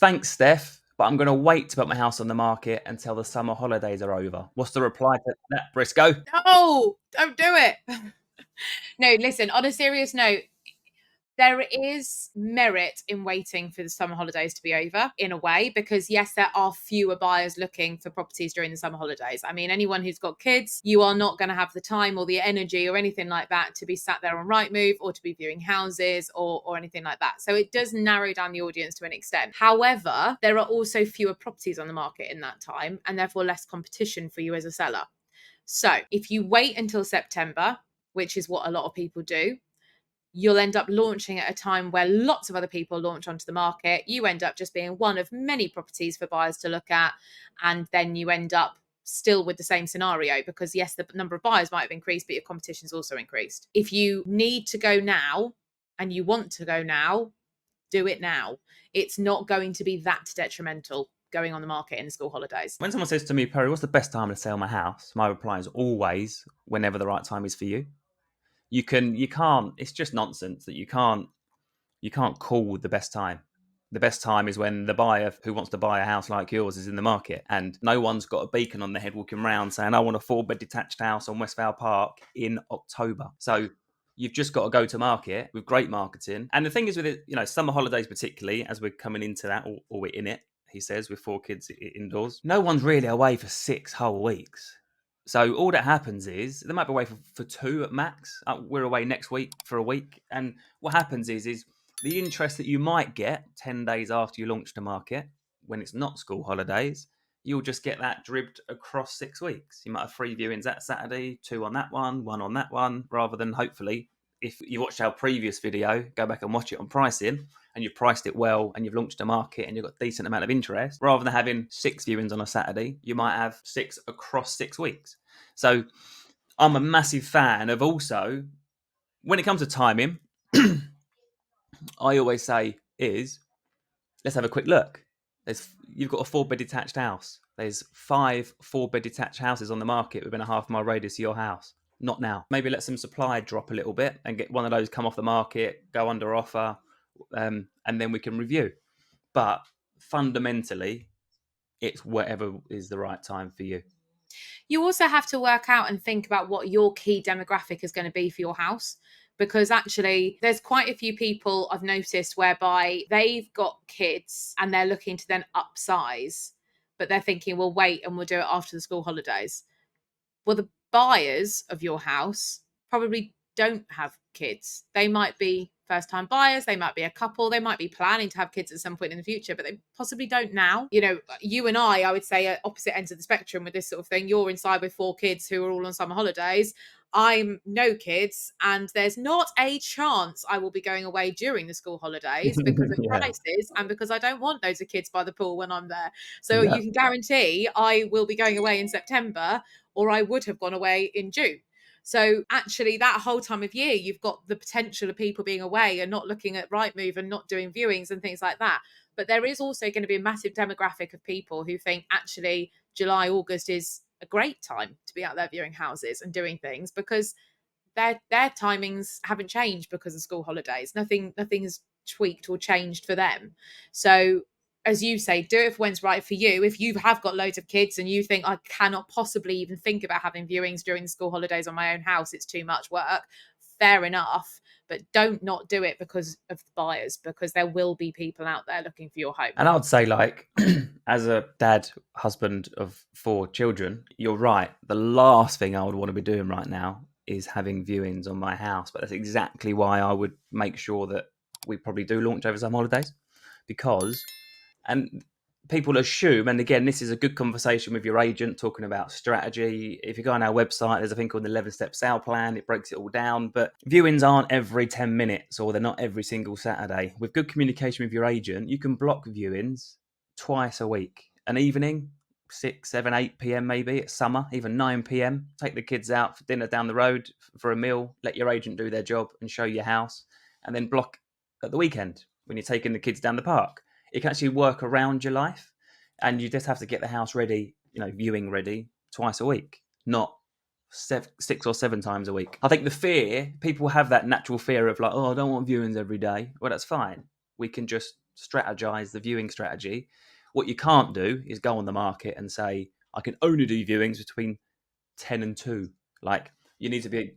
Thanks, Steph, but I'm going to wait to put my house on the market until the summer holidays are over. What's the reply to that, Briscoe? No, don't do it. No, listen, on a serious note, there is merit in waiting for the summer holidays to be over in a way, because yes, there are fewer buyers looking for properties during the summer holidays. I mean, anyone who's got kids, you are not going to have the time or the energy or anything like that to be sat there on Rightmove or to be viewing houses or anything like that. So it does narrow down the audience to an extent. However, there are also fewer properties on the market in that time and therefore less competition for you as a seller. So if you wait until September, which is what a lot of people do, you'll end up launching at a time where lots of other people launch onto the market. You end up just being one of many properties for buyers to look at. And then you end up still with the same scenario, because yes, the number of buyers might have increased, but your competition's also increased. If you need to go now and you want to go now, do it now. It's not going to be that detrimental going on the market in the school holidays. When someone says to me, Perry, what's the best time to sell my house? My reply is always whenever the right time is for you. You can't, it's just nonsense that you can't call the best time. The best time is when the buyer who wants to buy a house like yours is in the market, and no one's got a beacon on their head walking around saying, I want a 4-bed detached house on Westvale Park in October. So you've just got to go to market with great marketing. And the thing is with it, summer holidays particularly, as we're coming into that, or we're in it, he says, with 4 kids indoors, no one's really away for 6 whole weeks. So all that happens is they might be away for 2 at max. We're away next week for a week. And what happens is the interest that you might get 10 days after you launch the market, when it's not school holidays, you'll just get that dribbed across 6 weeks. You might have 3 viewings that Saturday, 2 on that one on that one, rather than, hopefully, if you watched our previous video, go back and watch it on pricing, and you've priced it well and you've launched a market and you've got a decent amount of interest, rather than having 6 viewings on a Saturday, you might have 6 across 6 weeks. So I'm a massive fan of, also, when it comes to timing, I always say is, let's have a quick look. You've got a 4-bed detached house. There's 5 4-bed detached houses on the market within a half-mile radius of your house. Not now. Maybe let some supply drop a little bit and get one of those come off the market, go under offer, and then we can review. But fundamentally, it's whatever is the right time for you. You also have to work out and think about what your key demographic is going to be for your house. Because actually, there's quite a few people I've noticed whereby they've got kids and they're looking to then upsize, but they're thinking, we'll wait and we'll do it after the school holidays. Well, the buyers of your house probably don't have kids. They might be first time buyers, they might be a couple, they might be planning to have kids at some point in the future, but they possibly don't now. You and I would say, are opposite ends of the spectrum with this sort of thing. You're inside with 4 kids who are all on summer holidays. I'm no kids, and there's not a chance I will be going away during the school holidays because of Yeah. prices and because I don't want loads of kids by the pool when I'm there. So Yeah. you can guarantee I will be going away in September, or I would have gone away in June. So actually, that whole time of year, you've got the potential of people being away and not looking at Rightmove and not doing viewings and things like that. But there is also going to be a massive demographic of people who think actually July, August is a great time to be out there viewing houses and doing things, because their timings haven't changed because of school holidays. Nothing has tweaked or changed for them. So as you say, do it for when's right for you. If you have got loads of kids and you think, I cannot possibly even think about having viewings during the school holidays on my own house, it's too much work, fair enough. But don't not do it because of the buyers, because there will be people out there looking for your home. And I would say, as a dad, husband of 4 children, you're right. The last thing I would want to be doing right now is having viewings on my house. But that's exactly why I would make sure that we probably do launch over some holidays, because, and people assume, and again, this is a good conversation with your agent talking about strategy. If you go on our website, there's a thing called the 11-step sale plan. It breaks it all down, but viewings aren't every 10 minutes, or they're not every single Saturday. With good communication with your agent, you can block viewings twice a week, an evening, 6, 7, 8 p.m. maybe, it's summer, even 9 p.m. Take the kids out for dinner down the road for a meal, let your agent do their job and show your house, and then block at the weekend when you're taking the kids down the park. It can actually work around your life, and you just have to get the house ready, viewing ready twice a week, not 6 or 7 times a week. I think the fear, people have that natural fear of like, oh, I don't want viewings every day. Well, that's fine. We can just strategize the viewing strategy. What you can't do is go on the market and say, I can only do viewings between 10 and 2. Like, you need to be,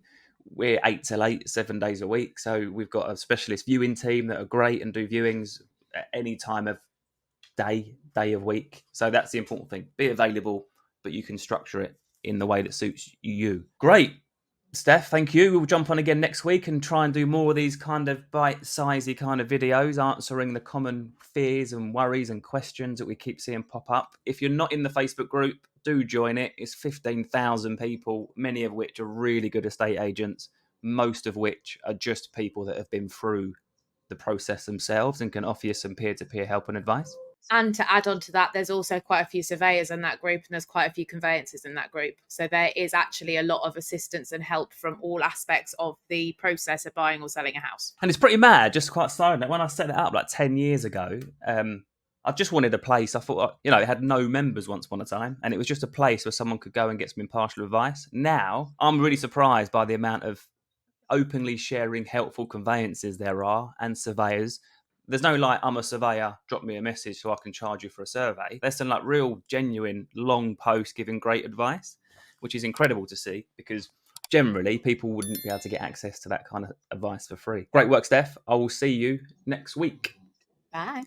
we're 8 till 8, 7 days a week. So we've got a specialist viewing team that are great and do viewings at any time of day of week. So that's the important thing. Be available, but you can structure it in the way that suits you. Great. Steph, thank you. We'll jump on again next week and try and do more of these kind of bite-sizey kind of videos, answering the common fears and worries and questions that we keep seeing pop up. If you're not in the Facebook group, do join it. It's 15,000 people, many of which are really good estate agents, most of which are just people that have been through the process themselves and can offer you some peer-to-peer help and advice. And to add on to that, there's also quite a few surveyors in that group, and there's quite a few conveyancers in that group. So there is actually a lot of assistance and help from all aspects of the process of buying or selling a house. And it's pretty mad, just quite silent. When I set it up like 10 years ago, I just wanted a place. I thought, it had no members once upon a time, and it was just a place where someone could go and get some impartial advice. Now, I'm really surprised by the amount of openly sharing helpful conveyances there are and surveyors. There's no like, I'm a surveyor, drop me a message so I can charge you for a survey. There's some like real, genuine, long posts giving great advice, which is incredible to see because generally people wouldn't be able to get access to that kind of advice for free. Great work, Steph. I will see you next week. Bye.